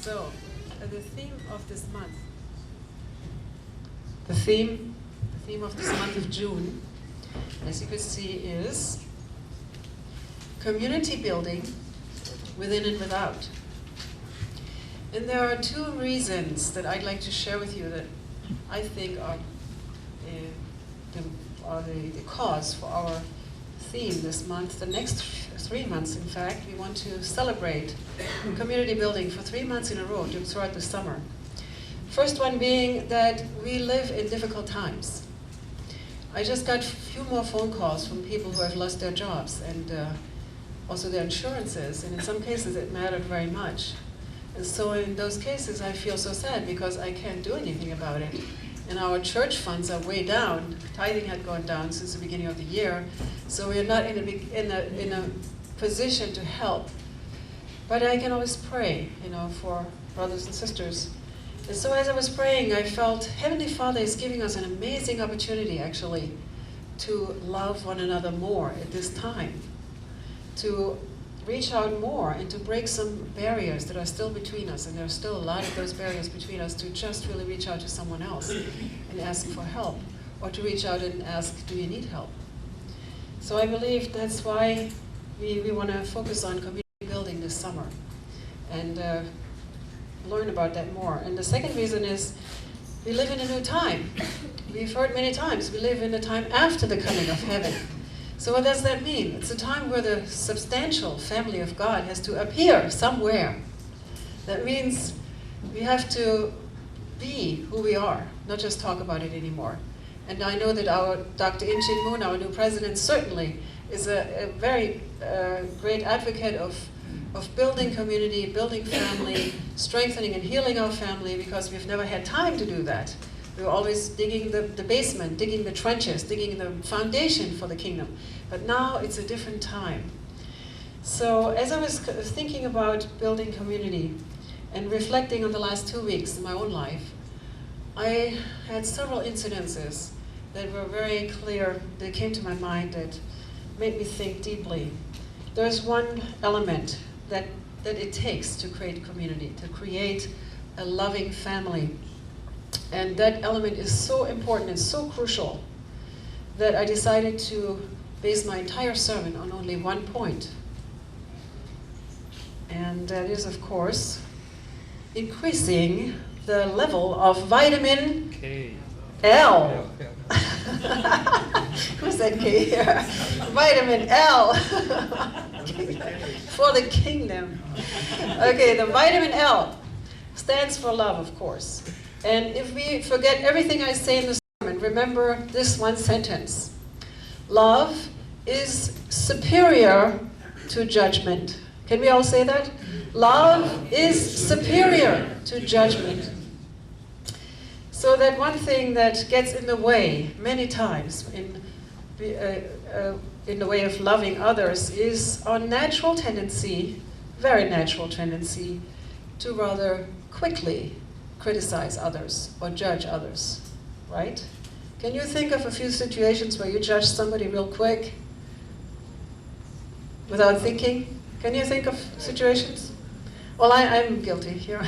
So, the theme of this month, the theme of this month of June, as you can see, is community building within and without. And there are two reasons that I'd like to share with you that I think are the cause for our theme this month. The next 3 months, in fact, we want to celebrate community building for 3 months in a row throughout the summer. First one being that we live in difficult times. I just got a few more phone calls from people who have lost their jobs and also their insurances, and in some cases it mattered very much. And so in those cases I feel so sad because I can't do anything about it. And our church funds are way down. Tithing had gone down since the beginning of the year, so we are not in a position to help. But I can always pray, for brothers and sisters. And so as I was praying, I felt Heavenly Father is giving us an amazing opportunity, actually, to love one another more at this time, to reach out more and to break some barriers that are still between us, and there are still a lot of those barriers between us, to just really reach out to someone else and ask for help, or to reach out and ask, do you need help? So I believe that's why we want to focus on community building this summer and learn about that more. And the second reason is we live in a new time. We've heard many times, we live in a time after the coming of heaven. So what does that mean? It's a time where the substantial family of God has to appear somewhere. That means we have to be who we are, not just talk about it anymore. And I know that our Dr. In Chin Moon, our new president, certainly is a very great advocate of building community, building family, strengthening and healing our family, because we've never had time to do that. We were always digging the basement, digging the trenches, digging the foundation for the kingdom. But now it's a different time. So as I was thinking about building community and reflecting on the last 2 weeks in my own life, I had several incidences that were very clear, that came to my mind, that made me think deeply. There's one element that it takes to create community, to create a loving family. And that element is so important and so crucial that I decided to base my entire sermon on only one point. And that is, of course, increasing the level of vitamin L. Who said K here? Vitamin L. For the kingdom. Okay, the vitamin L stands for love, of course. And if we forget everything I say in the sermon, remember this one sentence. Love is superior to judgment. Can we all say that? Love is superior to judgment. So that one thing that gets in the way many times in the way of loving others is our natural tendency, very natural tendency, to rather quickly criticize others or judge others, right? Can you think of a few situations where you judge somebody real quick without thinking? Can you think of situations? Well, I'm guilty here,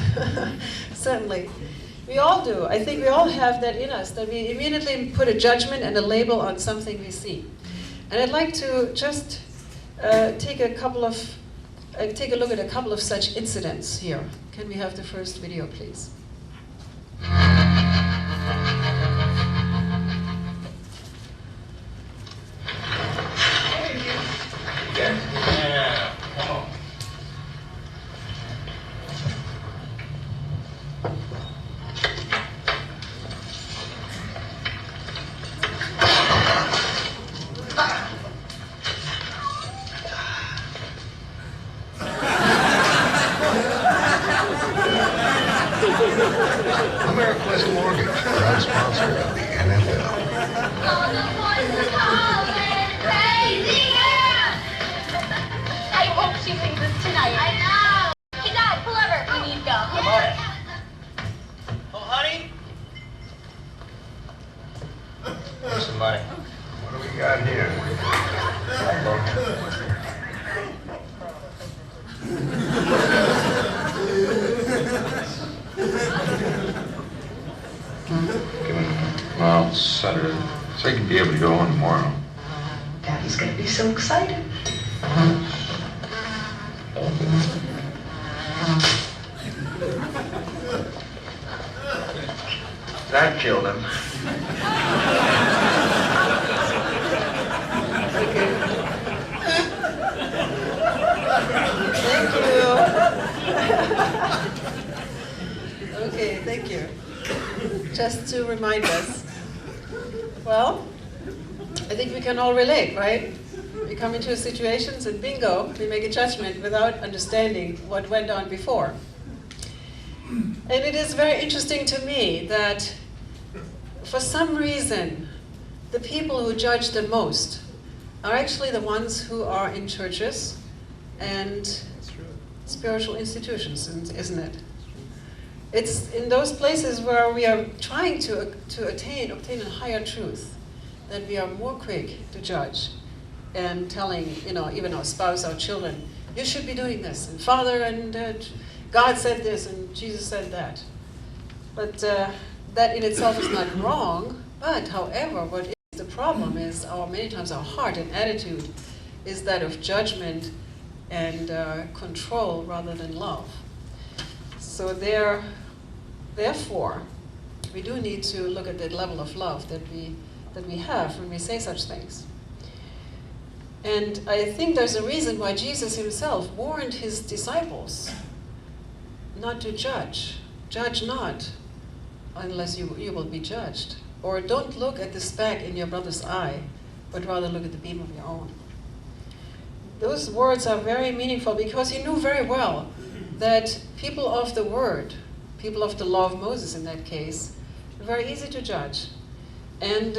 certainly. We all do. I think we all have that in us, that we immediately put a judgment and a label on something we see. And I'd like to just take a look at a couple of such incidents here. Can we have the first video, please? Yeah, come on. Ameriquest Mortgage, proud sponsor of the NFL. All the boys are calling, crazy girl. I hope she sings this tonight. I know. Hey, Dad, pull over. We need to go. Come on. Oh, honey? Here's some money. What do we got here? on Saturday, so I can be able to go on tomorrow. Daddy's gonna be so excited. That killed him. Thank you. Okay, thank you. Just to remind us. Well, I think we can all relate, right? We come into situations and bingo, we make a judgment without understanding what went on before. And it is very interesting to me that for some reason, the people who judge the most are actually the ones who are in churches and spiritual institutions, isn't it? It's in those places where we are trying to obtain a higher truth that we are more quick to judge and telling, even our spouse, our children, you should be doing this, and Father, and God said this, and Jesus said that. But that in itself is not wrong, but however, what is the problem is many times our heart and attitude is that of judgment and control rather than love. So therefore, we do need to look at that level of love that we have when we say such things. And I think there's a reason why Jesus himself warned his disciples not to judge. Judge not, unless you will be judged. Or don't look at the speck in your brother's eye, but rather look at the beam of your own. Those words are very meaningful because he knew very well that people of the word, people of the law of Moses in that case, are very easy to judge and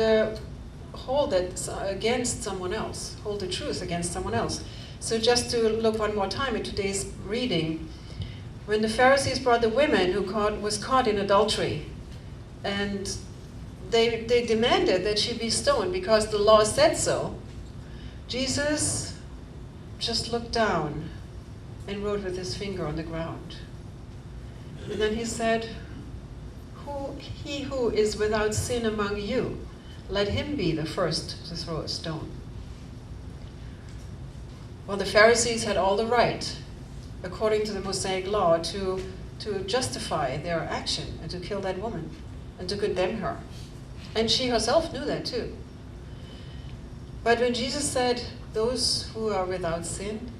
hold it against someone else, hold the truth against someone else. So just to look one more time at today's reading, when the Pharisees brought the women who was caught in adultery, and they demanded that she be stoned because the law said so, Jesus just looked down and wrote with his finger on the ground. And then he said, he who is without sin among you, let him be the first to throw a stone. Well, the Pharisees had all the right, according to the Mosaic law, to justify their action and to kill that woman and to condemn her. And she herself knew that too. But when Jesus said, those who are without sin,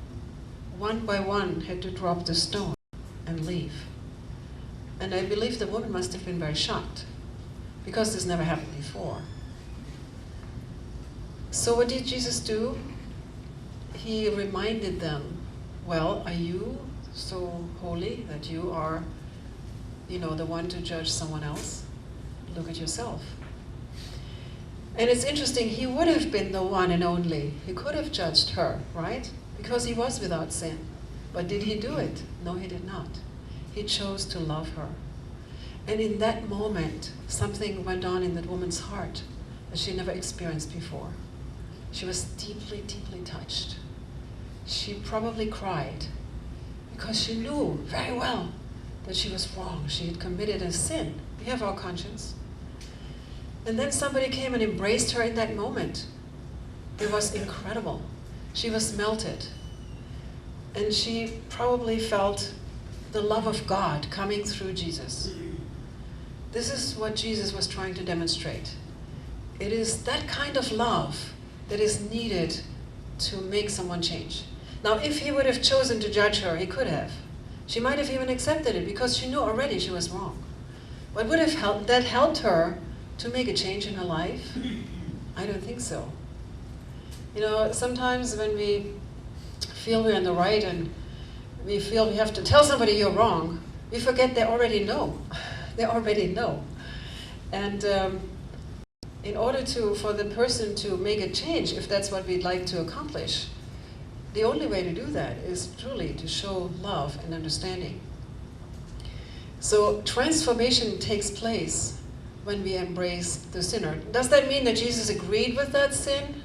one by one had to drop the stone and leave. And I believe the woman must have been very shocked, because this never happened before. So what did Jesus do? He reminded them, well, are you so holy that you are, the one to judge someone else? Look at yourself. And it's interesting, he would have been the one and only. He could have judged her, right? Because he was without sin. But did he do it? No, he did not. He chose to love her. And in that moment, something went on in that woman's heart that she never experienced before. She was deeply, deeply touched. She probably cried because she knew very well that she was wrong. She had committed a sin. We have our conscience. And then somebody came and embraced her in that moment. It was incredible. She was melted. And she probably felt the love of God coming through Jesus. This is what Jesus was trying to demonstrate. It is that kind of love that is needed to make someone change. Now, if he would have chosen to judge her, he could have. She might have even accepted it because she knew already she was wrong. But would have that helped her to make a change in her life? I don't think so. Sometimes when we feel we're in the right and we feel we have to tell somebody you're wrong, we forget they already know. They already know. And in order for the person to make a change, if that's what we'd like to accomplish, the only way to do that is truly to show love and understanding. So transformation takes place when we embrace the sinner. Does that mean that Jesus agreed with that sin?